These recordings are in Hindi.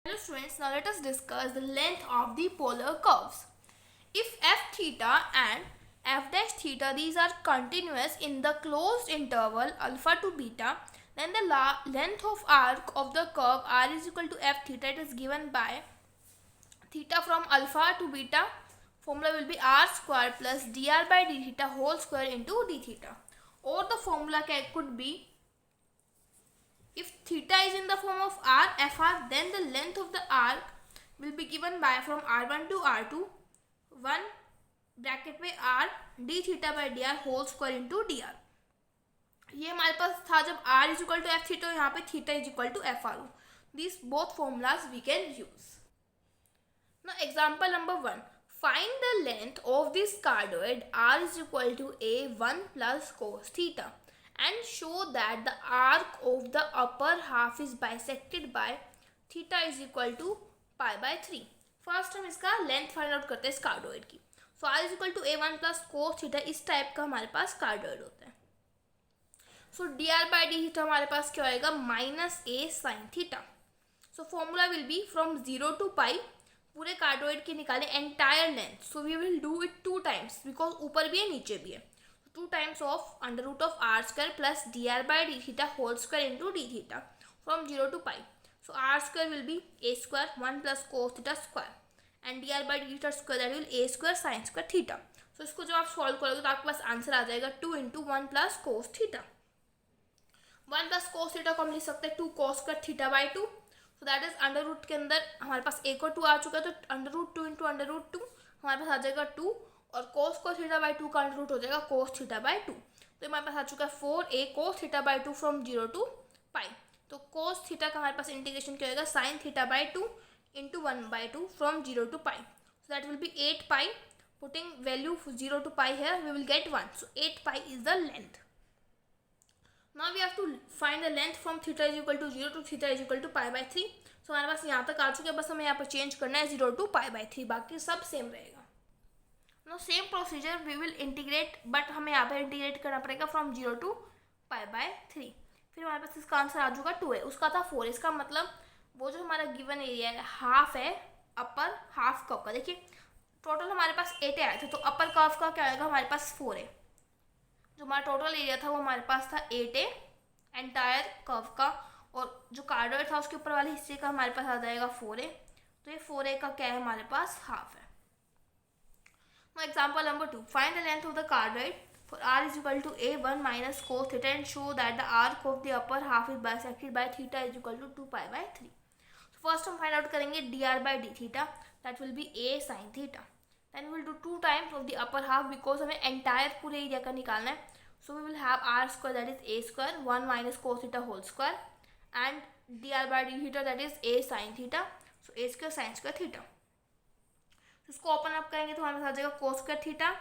Hello students, now let us discuss the length of the polar curves. If f theta and f dash theta, these are continuous in the closed interval alpha to beta, then the length of arc of the curve r is equal to f theta. It is given by theta from alpha to beta. Formula will be r square plus dr by d theta whole square into d theta. Or the formula could be, if theta is in the form of r fr, then the length of the arc will be given by from r1 to r2 1 bracket में r d theta by d r whole square into d r. ये हमारे पास था जब r is equal to F theta, यहाँ पे theta is equal to F R. This both formulas we can use. Now example number 1. Find the length of this cardioid r is equal to a1 plus cos theta and show that the arc of the upper half is bisected by theta is equal to pi by 3. First हम इसका लेंथ फाइंड आउट करते हैं इस कार्डोइड की. So r is equal to a1 plus cos theta, इस टाइप का हमारे पास कार्डोइड होता है. So dr by d theta हमारे पास क्या होएगा, minus a sine theta. So formula will be from 0 to pi. पूरे कार्डोइड की निकालें entire length. So we will do it 2 times because ऊपर भी है नीचे भी है. 2 times of under root of r square plus dr by d theta whole square into d theta from 0 to pi. So r square will be a square 1 plus cos theta square and dr by d theta square, that will a square sin square theta. So इसको जब आप सॉल्व करोगे तो आपके पास आंसर आ जाएगा 2 into 1 plus cos theta. 1 plus cos theta को हम लिख सकते हैं 2 cos square theta by 2. So that is under root के अंदर हमारे पास एक और 2 आ चुका है, तो under root 2 into under root 2 हमारे पास आ जाएगा 2 और cos स्क्वायर थीटा बाई 2 का अंडर रूट हो जाएगा cos थीटा बाई 2. तो हमारे पास आ चुका है 4a cos theta by 2 from 0 to pi. तो cos थीटा का हमारे पास इंटीग्रेशन क्या होगा, sine theta by 2 into 1 by 2 from 0 to pi. So that will be 8 pi. Putting value 0 to pi है, we will get 1. So 8 pi is the length. Now we have to find the length from theta is equal to 0 to theta is equal to pi by 3. So हमारे पास यहाँ तक आ चुके हैं, बस हमें यहाँ पर चेंज करना है 0 टू पाई बाई 3, बाकी सब सेम रहेगा. No same procedure we will integrate, but हमें यहाँ पर इंटीग्रेट करना पड़ेगा फ्रॉम 0 टू पाई बाई 3. फिर हमारे पास इसका आंसर आ जाएगा 2 है, उसका था 4. इसका मतलब वो जो हमारा गिवन एरिया है हाफ है अपर हाफ कर्व का. देखिए टोटल हमारे पास 8 आया था, तो अपर कर्व का क्या आएगा, हमारे पास 4 है. जो हमारा टोटल एरिया था वो हमारे पास था 8 है एंटायर कर्व का, और जो कार्डोइड था उसके ऊपर वाले हिस्से का हमारे पास आ जाएगा 4 है. तो ये 4 का क्या है, हमारे पास हाफ है. Example number 2. Find the length of the cardioid for r is equal to a1 minus cos theta and show that the arc of the upper half is bisected by theta is equal to 2 pi by 3. So first हम find out करेंगे dr by d theta, that will be a sin theta. Then we will do 2 times of the upper half because हमें entire पूरे एरिया का निकालना है. So we will have r square, that is a square 1 minus cos theta whole square and dr by d theta, that is a sin theta. So a square sin square theta. So इसको ओपन अप करेंगे तो हमारे पास आ जाएगा cos square theta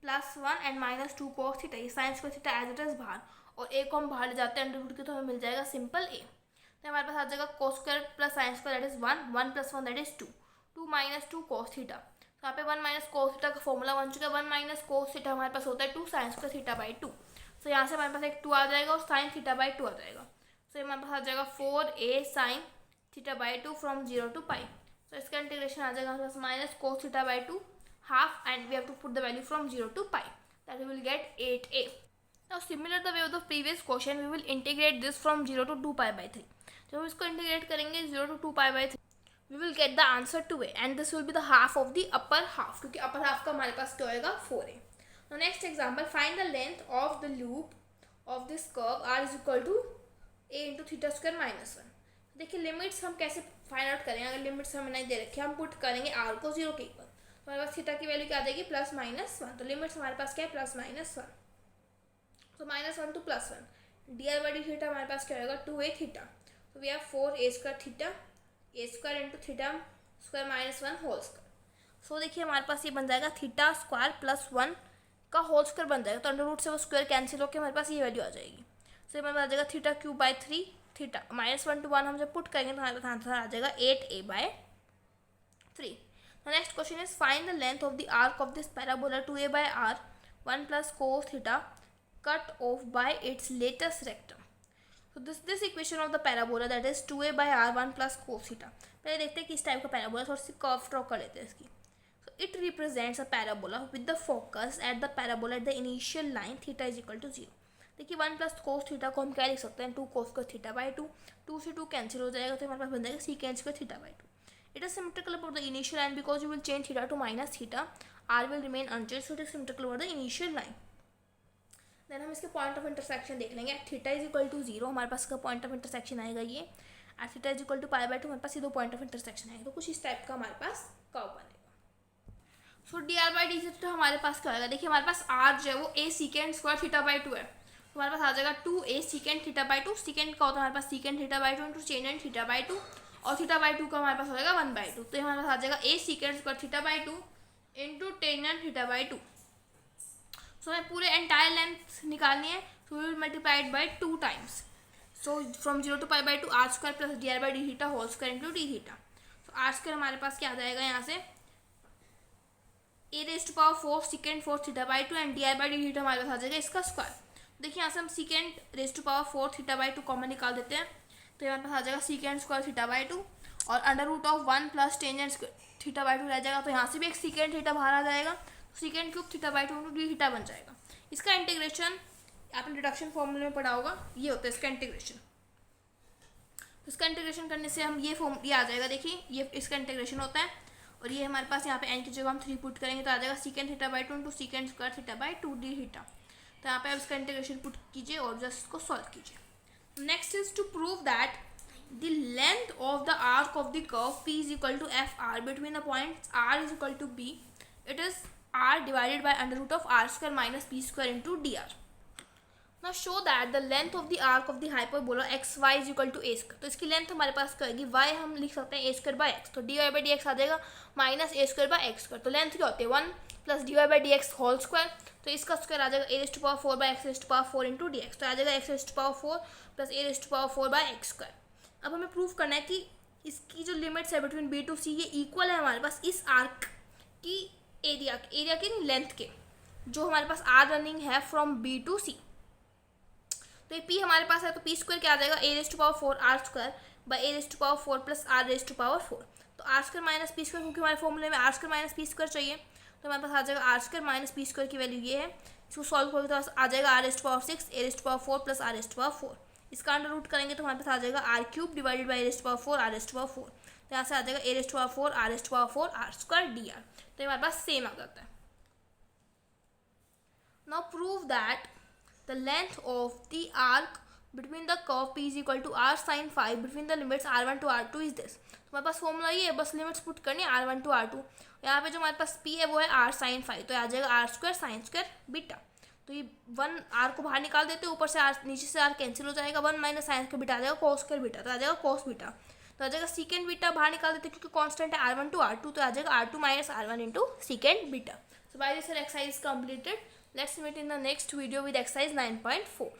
plus 1 and minus 2 cos theta. ये sine square theta as it is बाहर, और ए को हम बाहर ले जाते हैं अंडर रूट के, तो हमें मिल जाएगा सिंपल ए. तो हमारे पास आ जाएगा cos square plus sine square, that is 1 1 plus 1 that is 2 2 minus 2 cos theta. तो यहाँ पे 1 माइनस cos थीटा का फॉर्मूला बन चुका है. 1 माइनस cos थीटा हमारे पास होता है 2 साइन स्क्वायर थीटा बाई 2. सो यहाँ से हमारे पास एक 2 आ जाएगा और साइन थीटा बाई 2 आ जाएगा. सो हमारे पास आ जाएगा 4a sine theta by 2 from 0 to pi. तो इसका इंटीग्रेशन आ जाएगा हमारे पास minus cos theta by 2 half and we have to put the value from 0 to pi, that we will get 8a. Now similar the way of the previous question, we will integrate this from 0 to 2 pi by 3. जब हम इसको इंटीग्रेट करेंगे 0 to 2 pi by 3, we will get the answer 2a and this will be the half of the upper half, क्योंकि upper half का हमारे पास क्या होएगा 4a. Now next example, find the length of the loop of this curve r is equal to a into theta square minus 1. देखिए लिमिट्स हम कैसे फाइंड आउट करेंगे. अगर लिमिट्स हमें नहीं दे रखे, हम पुट करेंगे r को 0 के इक्वल, तो हमारे पास थीटा की वैल्यू क्या आ जाएगी, प्लस माइनस 1. तो लिमिट्स हमारे पास क्या है, प्लस माइनस 1. तो minus 1 to plus 1, d r by d theta हमारे पास क्या होगा 2a थीटा. तो we have 4a square theta a square into theta square minus 1 whole square. So देखिए हमारे पास ये बन जाएगा थीटा स्क्वायर प्लस 1 का होल स्क्वायर बन जाएगा. तो अंडर रूट से वो स्क्वायर कैंसिल होकर हमारे पास ये वैल्यू आ जाएगी. सो हमारे पास आ जाएगा theta cube by 3 theta minus 1 to 1 हम जब पुट करेंगे तो हमारे पास आंसर आ जाएगा 8a by 3. The next question is find the length of the arc of this parabola 2a by r 1 plus cos theta cut off by its latest rectum. So this equation of the parabola that is 2a by r1 plus cos theta. पहले देखते हैं किस टाइप का पैराबोला, थोड़ी सी कर्व ड्रॉ कर लेते हैं इसकी. So it represents a parabola with the focus at the parabola at the initial line theta is equal to 0. देखिए 1 प्लस कोस थीटा को हम क्या लिख सकते हैं, 2 कोस स्क्वायर थीटा बाई 2. 2 से 2 कैंसिल हो जाएगा तो हमारे पास बन जाएगा सीकेंड square theta by 2. It is symmetrical about the initial line because you will change theta to minus theta. R will remain unchanged, so it is symmetrical over the initial line. Then हम इसके पॉइंट ऑफ इंटरसेक्शन देख लेंगे. At theta is equal to 0 हमारे पास का पॉइंट ऑफ इंटरसेक्शन आएगा ये. At theta is equal to pi by 2 हमारे पास ये दो पॉइंट ऑफ इंटरसेक्शन आएगा. तो कुछ इस टाइप का हमारे पास कर्व बनेगा. So d r by d theta हमारे पास क्या आएगा, देखिए हमारे पास आर जो है वो ए सीकेंड स्क्वायर थीटा बाई 2 है. तो हमारे पास आ जाएगा 2a सीकेंड थीटा बाई 2. सीकेंड का होता है हमारे पास secant theta by 2 into change and theta by 2 और थीटा बाई 2 का हमारे पास हो जाएगा 1/2. तो हमारे पास आ जाएगा a secant square theta by 2 into tan and theta by 2. So हमें पूरे एंटायर लेंथ निकालनी है. So we will multiplied by 2 times. So from 0 to pi by 2 r square plus d r by d theta whole square into d theta. तो आर स्क्वायर हमारे पास क्या आ जाएगा यहाँ से a raise to power 4 secant 4 theta by 2 and D r by d theta हमारे पास आ जाएगा इसका स्क्वायर. देखिए यहाँ से हम secant raise to power 4 theta by 2 common निकाल देते हैं. तो हमारे पास आ जाएगा सीकेंड स्क्वायर थीटा बाई 2 और under root of 1 plus tangent theta by 2 रह जाएगा. तो यहाँ से भी एक सीकेंड थीटा बाहर आ जाएगा. सीकेंड cube theta by 2 into d theta बन जाएगा. इसका इंटीग्रेशन आपने रिडक्शन फॉर्मूले में पढ़ा होगा, ये होता है इसका इंटीग्रेशन. तो इसका इंटीग्रेशन करने से हम ये आ जाएगा. देखिए ये इसका इंटीग्रेशन होता है और ये हमारे पास यहाँ पे एन की जगह हम 3 पुट करेंगे तो आ जाएगा सीकेंड theta by 2 into सीकेंड square theta by 2 D theta. तो यहाँ पे आप इसका इंटीग्रेशन पुट कीजिए और जस्ट इसको सॉल्व कीजिए. Next is to prove that the length of the arc of the curve P is equal to FR between the points R is equal to B. It is R divided by under root of R square minus P square into dr. Now show that the length of the arc of the hyperbola XY is equal to A square. तो इसकी लेंथ हमारे पास क्या होगी, y हम लिख सकते हैं a square by x. तो dy by dx आ जाएगा minus a square by x square. तो लेंथ क्या होती है 1 plus dy by dx whole square. तो इसका स्क्वायर आ जाएगा a raise to power 4 by x raise to power 4 into d x. तो आ जाएगा x raise to power 4 plus a raise to power 4 by x square. अब हमें प्रूव करना है कि इसकी जो लिमिट्स है बिटवीन b टू c ये इक्वल है हमारे पास इस आर्क की एरिया की लेंथ के, जो हमारे पास आर रनिंग है फ्रॉम b टू c. तो ये p हमारे पास है तो p स्क्वायर क्या आ जाएगा a raise to power 4 r square by a raise to power 4 plus r raise to power 4. तो r square minus p square, क्योंकि हमारे फॉर्मूले में r square minus p square चाहिए, तो हमारे पास आ जाएगा r square minus p square की वैल्यू ये है. इसको सॉल्व करोगे तो आ जाएगा r raise to power 6 a raise to power 4 plus r raise to power 4. इसका अंडर रूट करेंगे तो हमारे पास आ जाएगा r cube divided by a raise to power 4 r raise to power 4. तो यहाँ से आ जाएगा a raise to power 4 r raise to power 4 r square dr. तो हमारे पास सेम आ जाता है. Now prove that the length of the arc between the curve P is equal to R sin phi between the limits R1 to R2 is this. तो हमारे पास फॉर्मूला ये है, बस लिमिट्स पुट करनी है R1 to R2. यहाँ पे जो हमारे पास P है वो है R sin phi, तो आ जाएगा R square sine square beta. तो ये 1 R को बाहर निकाल देते हैं, ऊपर से R नीचे से R कैंसिल हो जाएगा. 1 माइनस साइन स्क्वायर बीटा आ जाएगा cos स्क्वायर बीटा. तो आ जाएगा cos बीटा. तो आ जाएगा सीकेंड बीटा बाहर निकाल देते हैं क्योंकि कॉन्स्टेंट है R1 to R2. तो आ जाएगा R2 minus R1 into secant beta. So by this exercise is completed. Let's meet in the next video with exercise 9.4.